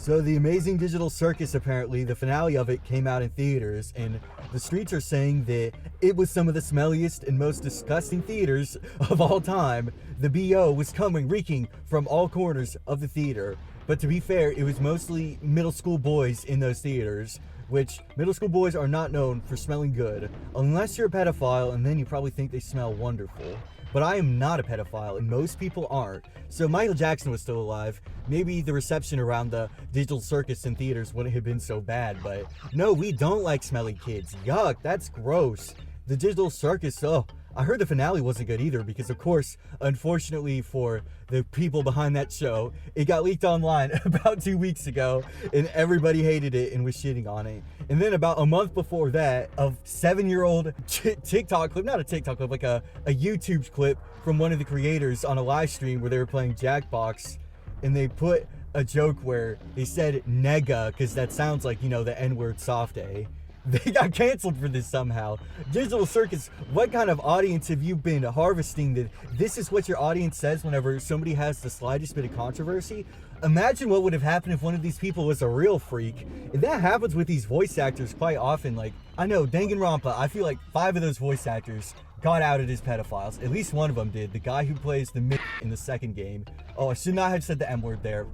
So the Amazing Digital Circus, apparently, the finale of it came out in theaters, and the streets are saying that it was some of the smelliest and most disgusting theaters of all time. The BO was coming, reeking from all corners of the theater. But to be fair, it was mostly middle school boys in those theaters, which middle school boys are not known for smelling good, unless you're a pedophile, and then you probably think they smell wonderful. But I am not a pedophile, and most people aren't. So Michael Jackson was still alive. Maybe the reception around the digital circus in theaters wouldn't have been so bad, but no, we don't like smelly kids. Yuck, that's gross. The digital circus, oh, I heard the finale wasn't good either because, of course, unfortunately for the people behind that show, it got leaked online about 2 weeks ago, and everybody hated it and was shitting on it. And then about a month before that, a 7-year-old TikTok clip, not a TikTok clip, like a YouTube clip from one of the creators on a live stream where they were playing Jackbox, and they put a joke where they said nega, because that sounds like, you know, the N-word soft A. They got canceled for this somehow. Digital Circus, what kind of audience have you been harvesting that this is what your audience says whenever somebody has the slightest bit of controversy? Imagine what would have happened if one of these people was a real freak. And that happens with these voice actors quite often. Like, I know, Danganronpa, I feel like 5 of those voice actors got outed as pedophiles. At least one of them did. The guy who plays the mid in the second game. Oh, I should not have said the M-word there.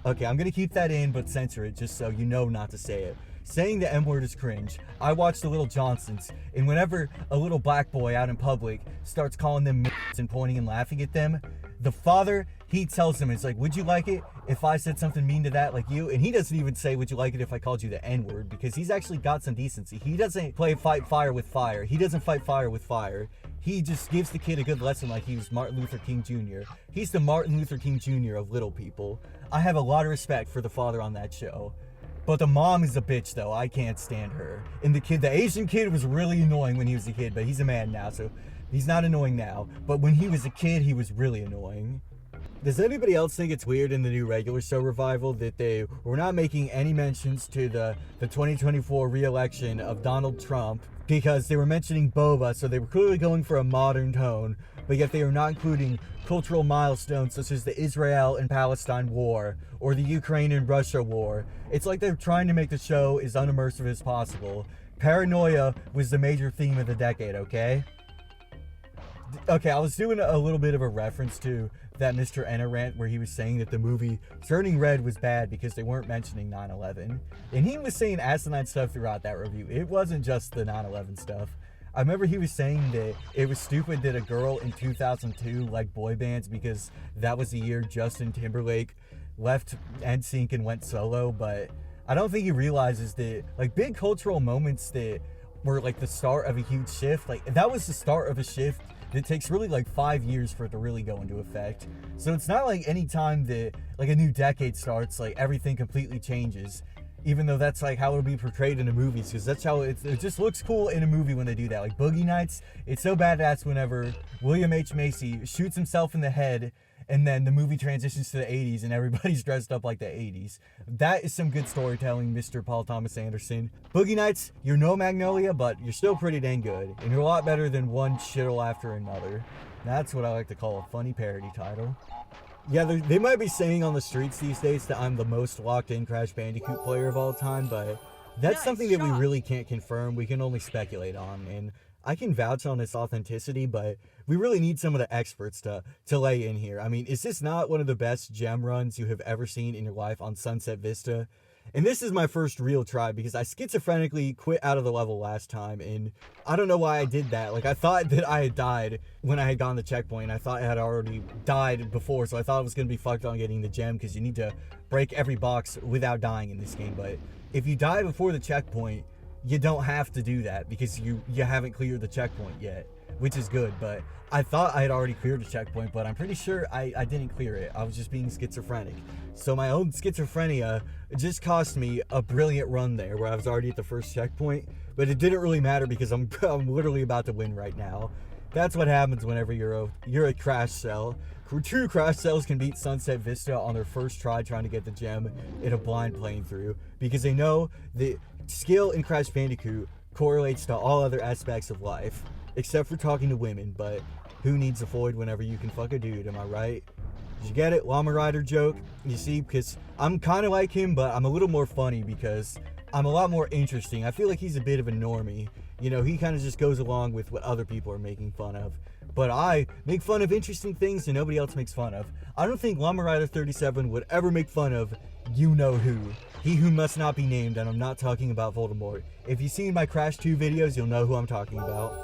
Okay, I'm gonna keep that in, but censor it just so you know not to say it. Saying the M-word is cringe. I watched the little Johnstons, and whenever a little black boy out in public starts calling them and pointing and laughing at them, the father, he tells them, it's like, would you like it if I said something mean to that like you? And he doesn't even say, would you like it if I called you the N-word? Because he's actually got some decency. He doesn't fight fire with fire. He doesn't fight fire with fire. He just gives the kid a good lesson like he was Martin Luther King Jr. He's the Martin Luther King Jr. of little people. I have a lot of respect for the father on that show. But the mom is a bitch, though. I can't stand her. And the Asian kid was really annoying when he was a kid, but he's a man now, so he's not annoying now. But when he was a kid, he was really annoying. Does anybody else think it's weird in the new regular show revival that they were not making any mentions to the 2024 re-election of Donald Trump because they were mentioning boba, so they were clearly going for a modern tone, but yet they are not including cultural milestones such as the Israel and Palestine war or the Ukraine and Russia war. It's like they're trying to make the show as unimmersive as possible. Paranoia was the major theme of the decade, okay? Okay, I was doing a little bit of a reference to that Mr. Enna rant where he was saying that the movie Turning Red was bad because they weren't mentioning 9/11. And he was saying asinine stuff throughout that review. It wasn't just the 9/11 stuff. I remember he was saying that it was stupid that a girl in 2002 liked boy bands because that was the year Justin Timberlake left NSYNC and went solo, but I don't think he realizes that like big cultural moments that were like the start of a huge shift, like that was the start of a shift that takes really like 5 years for it to really go into effect. So it's not like any time that like a new decade starts, like everything completely changes. Even though that's like how it'll be portrayed in the movies, because that's how it just looks cool in a movie when they do that. Like Boogie Nights, it's so badass whenever William H. Macy shoots himself in the head and then the movie transitions to the 80s and everybody's dressed up like the 80s. That is some good storytelling, Mr. Paul Thomas Anderson. Boogie Nights, you're no Magnolia, but you're still pretty dang good. And you're a lot better than one shittle after another. That's what I like to call a funny parody title. Yeah, they might be saying on the streets these days that I'm the most locked-in Crash Bandicoot player of all time, but that's something that we really can't confirm. We can only speculate on, and I can vouch on its authenticity, but we really need some of the experts to lay in here. I mean, is this not one of the best gem runs you have ever seen in your life on Sunset Vista? And this is my first real try because I schizophrenically quit out of the level last time, and I don't know why I did that. Like, I thought that I had died when I had gone to the checkpoint. I thought I had already died before, so I thought it was going to be fucked on getting the gem because you need to break every box without dying in this game. But if you die before the checkpoint, you don't have to do that because you haven't cleared the checkpoint yet, which is good. But I thought I had already cleared the checkpoint, but I'm pretty sure I didn't clear it. I was just being schizophrenic. So my own schizophrenia just cost me a brilliant run there where I was already at the first checkpoint, but it didn't really matter because I'm literally about to win right now. That's what happens whenever you're a crash cell. True crash cells can beat Sunset Vista on their first try trying to get the gem in a blind playthrough because they know that skill in Crash Bandicoot correlates to all other aspects of life, except for talking to women, but who needs a Floyd whenever you can fuck a dude, am I right? Did you get it? Llama Rider joke? You see, because I'm kind of like him, but I'm a little more funny because I'm a lot more interesting. I feel like he's a bit of a normie. You know, he kind of just goes along with what other people are making fun of. But I make fun of interesting things that nobody else makes fun of. I don't think Llama Rider 37 would ever make fun of you-know-who. He who must not be named, and I'm not talking about Voldemort. If you've seen my Crash 2 videos, you'll know who I'm talking about.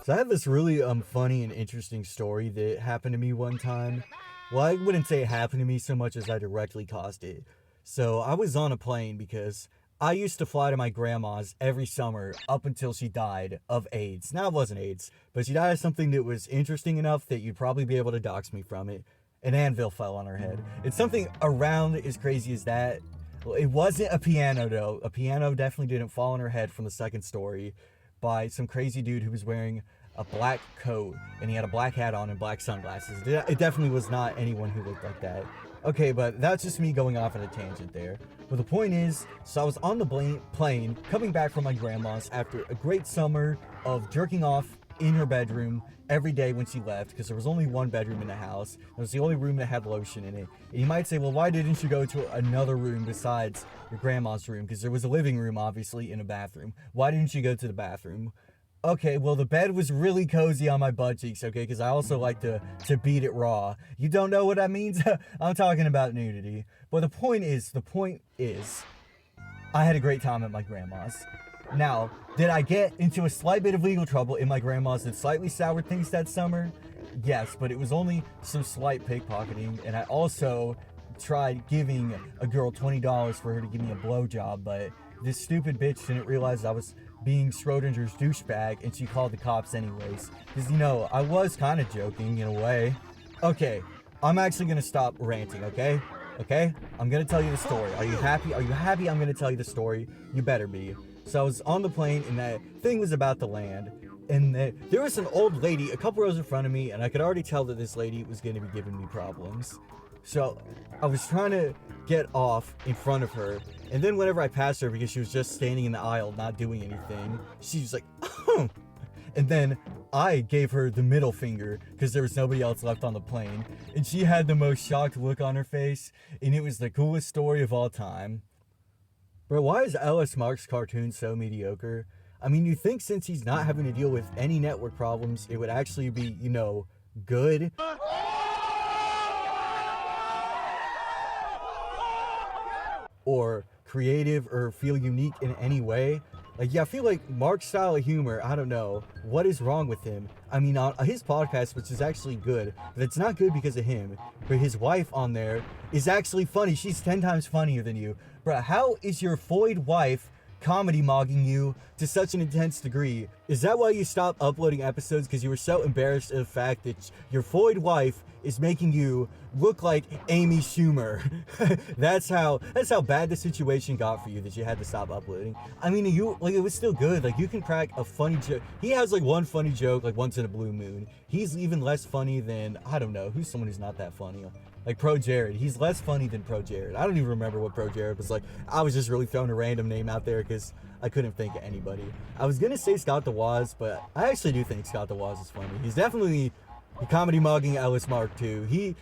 So I have this really funny and interesting story that happened to me one time. Well, I wouldn't say it happened to me so much as I directly caused it. So I was on a plane because I used to fly to my grandma's every summer up until she died of AIDS. Now, it wasn't AIDS, but she died of something that was interesting enough that you'd probably be able to dox me from it. An anvil fell on her head. It's something around as crazy as that. Well, it wasn't a piano, though. A piano definitely didn't fall on her head from the second story by some crazy dude who was wearing a black coat and he had a black hat on and black sunglasses. It definitely was not anyone who looked like that. Okay, but that's just me going off on a tangent there. But the point is, so I was on the plane coming back from my grandma's after a great summer of jerking off in her bedroom every day when she left, because there was only one bedroom in the house. It was the only room that had lotion in it. And you might say, well, why didn't you go to another room besides your grandma's room? Because there was a living room, obviously, and a bathroom. Why didn't you go to the bathroom? Okay, well, the bed was really cozy on my butt cheeks, okay, because I also like to beat it raw. You don't know what that means? I'm talking about nudity. But the point is, I had a great time at my grandma's. Now, did I get into a slight bit of legal trouble in my grandma's that slightly soured things that summer? Yes, but it was only some slight pickpocketing, and I also tried giving a girl $20 for her to give me a blowjob, but this stupid bitch didn't realize I was being Schrodinger's douchebag, and she called the cops anyways. Because, you know, I was kind of joking in a way. Okay, I'm actually going to stop ranting, okay? Okay? I'm going to tell you the story. Are you happy? Are you happy I'm going to tell you the story? You better be. So I was on the plane, and that thing was about to land. And there was an old lady a couple rows in front of me, and I could already tell that this lady was going to be giving me problems. So I was trying to get off in front of her, and then whenever I passed her, because she was just standing in the aisle not doing anything, she was like, oh. And then I gave her the middle finger because there was nobody else left on the plane, and she had the most shocked look on her face, and it was the coolest story of all time. Bro, why is Ellis Mark's cartoon so mediocre? I mean, you think since he's not having to deal with any network problems, it would actually be, you know, good? Or creative or feel unique in any way. Like, yeah, I feel like Mark's style of humor, I don't know, what is wrong with him? I mean, on his podcast, which is actually good, but it's not good because of him, but his wife on there is actually funny. She's 10 times funnier than you. Bruh, how is your Floyd wife comedy mogging you to such an intense degree? Is that why you stopped uploading episodes? Because you were so embarrassed of the fact that your Floyd wife is making you look like Amy Schumer. that's how bad the situation got for you that you had to stop uploading. I mean, it was still good. Like, you can crack a funny joke. He has like one funny joke like once in a blue moon. He's even less funny than, I don't know, who's someone who's not that funny? Like Pro Jared. He's less funny than Pro Jared. I don't even remember what Pro Jared was like. I was just really throwing a random name out there because I couldn't think of anybody. I was gonna say Scott DeWaz, but I actually do think Scott DeWaz is funny. He's definitely comedy mugging Ellis Mark too. He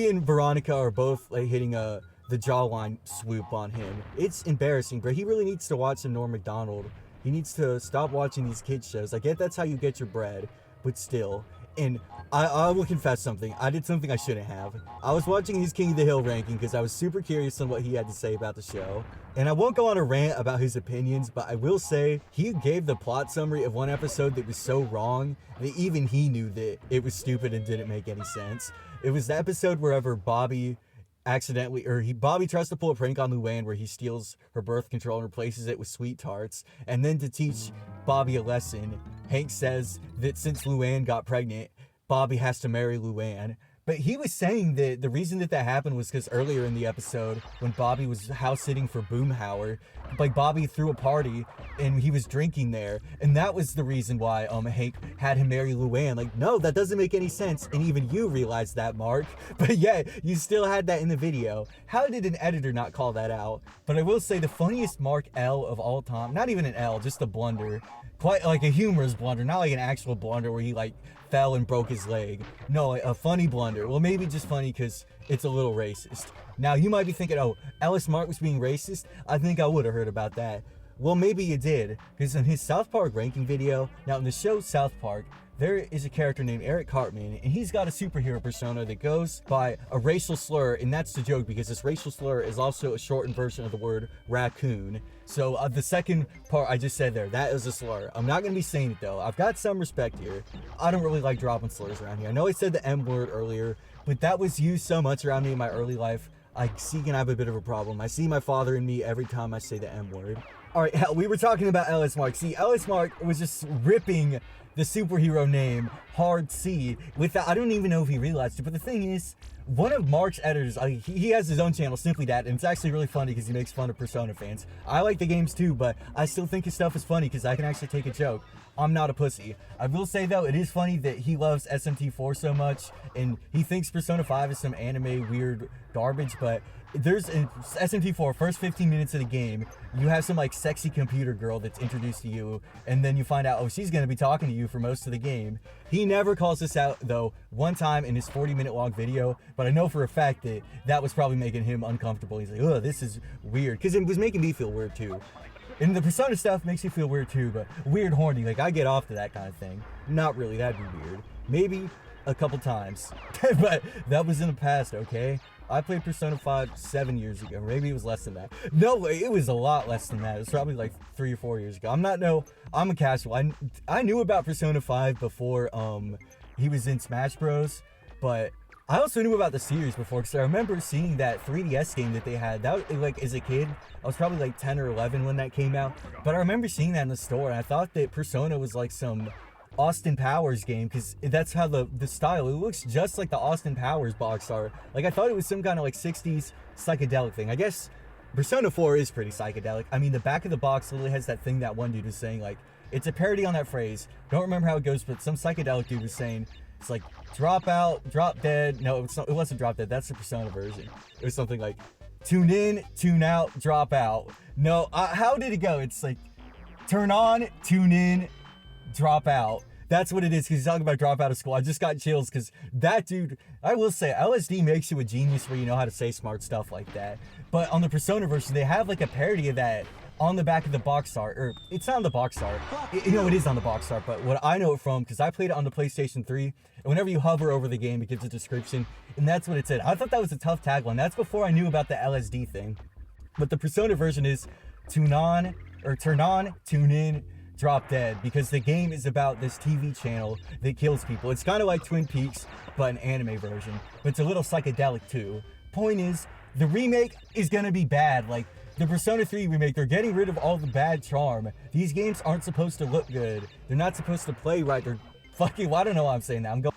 and Veronica are both like hitting the jawline swoop on him. It's embarrassing, but he really needs to watch some Norm Macdonald. He needs to stop watching these kids shows. I get that's how you get your bread, but still. And I will confess something. I did something I shouldn't have. I was watching his King of the Hill ranking because I was super curious on what he had to say about the show. And I won't go on a rant about his opinions, but I will say he gave the plot summary of one episode that was so wrong that even he knew that it was stupid and didn't make any sense. It was the episode wherever Bobby tries to pull a prank on Luann where he steals her birth control and replaces it with sweet tarts. And then to teach Bobby a lesson, Hank says that since Luann got pregnant, Bobby has to marry Luann. But he was saying that the reason that happened was because earlier in the episode, when Bobby was house sitting for Boomhauer, like Bobby threw a party and he was drinking there, and that was the reason why Hank had him marry Luann. Like, no, that doesn't make any sense, and even you realized that, Mark. But yeah, you still had that in the video. How did an editor not call that out? But I will say the funniest Mark L of all time, not even an L, just a blunder, quite like a humorous blunder, not like an actual blunder where he like fell and broke his leg. No, a funny blunder. Well, maybe just funny because it's a little racist. Now, you might be thinking, oh, Ellis Mark was being racist? I think I would have heard about that. Well, maybe you did, because in his South Park ranking video, now in the show South Park, there is a character named Eric Cartman, and he's got a superhero persona that goes by a racial slur, and that's the joke, because this racial slur is also a shortened version of the word raccoon. So the second part I just said there, that is a slur. I'm not going to be saying it, though. I've got some respect here. I don't really like dropping slurs around here. I know I said the M word earlier, but that was used so much around me in my early life, I see and I have a bit of a problem. I see my father in me every time I say the M word. Alright, hell, we were talking about Ellis Mark. See, Ellis Mark was just ripping the superhero name Hard C without, I don't even know if he realized it, but the thing is, one of Mark's editors, he has his own channel, Simply Dat, and it's actually really funny because he makes fun of Persona fans. I like the games too, but I still think his stuff is funny because I can actually take a joke. I'm not a pussy. I will say though, it is funny that he loves SMT4 so much, and he thinks Persona 5 is some anime weird garbage, but there's in SMT4, first 15 minutes of the game, you have some like sexy computer girl that's introduced to you, and then you find out, oh, she's gonna be talking to you for most of the game. He never calls this out though, one time in his 40-minute long video, but I know for a fact that that was probably making him uncomfortable. He's like, oh, this is weird, because it was making me feel weird too. And the Persona stuff makes you feel weird too, but weird horny, like I get off to that kind of thing. Not really, that'd be weird. Maybe a couple times, but that was in the past, okay? I played Persona 5 7 years ago. Maybe it was less than that. No way, it was a lot less than that. It was probably like 3 or 4 years ago. I'm a casual. I knew about Persona 5 before he was in Smash Bros, but I also knew about the series before, because I remember seeing that 3DS game that they had. That, like, as a kid, I was probably like 10 or 11 when that came out, but I remember seeing that in the store, and I thought that Persona was like some Austin Powers game, because that's how the style, it looks just like the Austin Powers box art. Like, I thought it was some kind of like 60s psychedelic thing. I guess Persona 4 is pretty psychedelic. I mean, the back of the box literally has that thing that one dude was saying, like, it's a parody on that phrase. Don't remember how it goes, but some psychedelic dude was saying, it's like, drop out, drop dead. No, it wasn't drop dead. That's the Persona version. It was something like, tune in, tune out, drop out. No, how did it go? It's like, turn on, tune in, drop out. That's what it is, because he's talking about drop out of school. I just got chills, because that dude, I will say, LSD makes you a genius where you know how to say smart stuff like that. But on the Persona version, they have like a parody of that on the back of the box art, or it's not on the box art. It is on the box art, but what I know it from, because I played it on the PlayStation 3, and whenever you hover over the game, it gives a description, and that's what it said. I thought that was a tough tagline. That's before I knew about the LSD thing. But the Persona version is turn on, tune in, drop dead, because the game is about this TV channel that kills people. It's kind of like Twin Peaks, but an anime version. But it's a little psychedelic too. Point is, the remake is gonna be bad. Like, the Persona 3 remake, they're getting rid of all the bad charm. These games aren't supposed to look good. They're not supposed to play right. They're fucking, well, I don't know why I'm saying that. I'm going